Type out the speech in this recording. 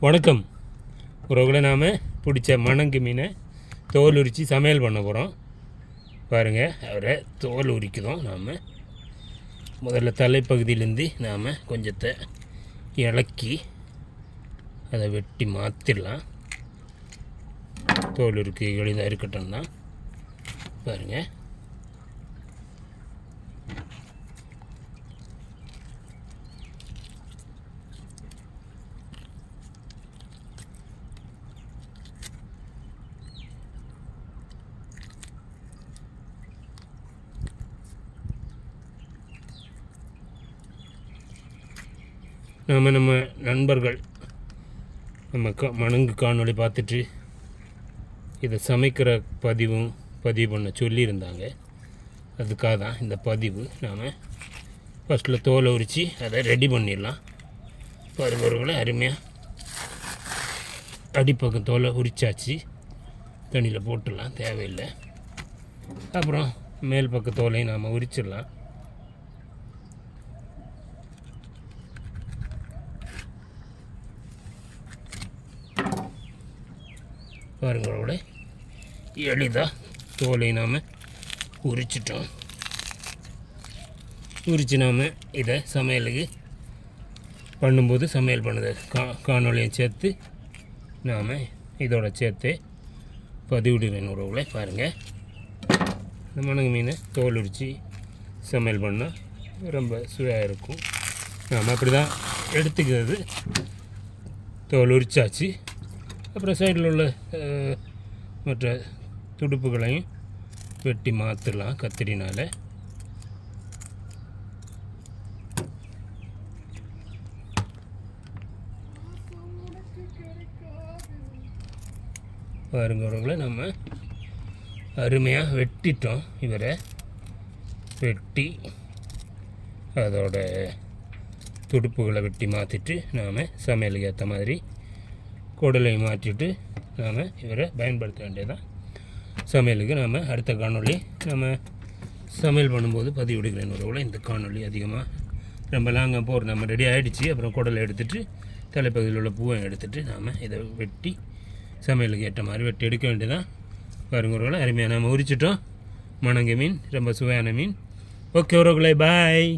வணக்கம் உறவுகளை, நாம் பிடிச்ச மணங்கு மீனை தோல் உரித்து சமையல் பண்ண போகிறோம். பாருங்கள், அவரை தோல் உரிக்குதோம். நாம் முதல்ல தலைப்பகுதியிலேருந்து நாம் கொஞ்சத்தை இலக்கி அதை வெட்டி மாற்றிடலாம். தோல் உரிக்கு எளிதாக இருக்கட்டும் தான். பாருங்கள், நம்ம நண்பர்கள் நம்ம மணங்கு காணொளி பார்த்துட்டு இதை சமைக்கிற பதிவு பண்ண சொல்லியிருந்தாங்க. அதுக்காக தான் இந்த பதிவு. நாம் ஃபஸ்ட்டில் தோலை உரித்து அதை ரெடி பண்ணிடலாம். பருவர்களை அருமையாக அடிப்பக்கம் தோலை உரிச்சாச்சு, தண்ணியில் போட்டுடலாம், தேவையில்லை. அப்புறம் மேல் பக்க தோலையும் நாம் உரிச்சிடலாம். பாருங்களோட எளிதாக தோலை நாம் உரிச்சிட்டோம். உரித்து நாம் இதை சமையலுக்கு பண்ணும்போது சமையல் பண்ணது காணொலியும் சேர்த்து நாம் இதோட சேர்த்து பதிவிடுவேன் உறவுகளை. பாருங்கள், இந்த மணங்கு மீனை தோல் உரித்து சமையல் பண்ணால் ரொம்ப சுவையாக இருக்கும். நாம் அப்படி தான் எடுத்துக்கிறது. தோல் உரிச்சாச்சு. அப்புறம் சைடில் உள்ள மற்ற துடுப்புகளையும் வெட்டி மாற்றலாம் கத்திரினால். பாருங்கிறவங்கள நம்ம அருமையாக வெட்டிட்டோம். இவரை வெட்டி அதோட துடுப்புகளை வெட்டி மாற்றிட்டு நாம் சமையலுக்கு ஏற்ற மாதிரி குடலை மாற்றிட்டு நாம் இவரை பயன்படுத்த வேண்டியதான். சமையலுக்கு நாம் அடுத்த காணொளி நம்ம சமையல் பண்ணும்போது பதிவிடுகிறேன் உறவுகளை. இந்த காணொளி அதிகமாக ரொம்ப லாங்காக போகிற நம்ம ரெடி ஆகிடுச்சு. அப்புறம் குடலை எடுத்துகிட்டு தலைப்பகுதியில் உள்ள பூவை எடுத்துகிட்டு நாம் இதை வெட்டி சமையலுக்கு ஏற்ற மாதிரி வெட்டி எடுக்க வேண்டியதான். பாருங்க உறவுகளை, அருமையாக நாம் உரிச்சிட்டோம். மணங்கு மீன் ரொம்ப சுவையான மீன். ஓகே உறவுகளை, பாய்.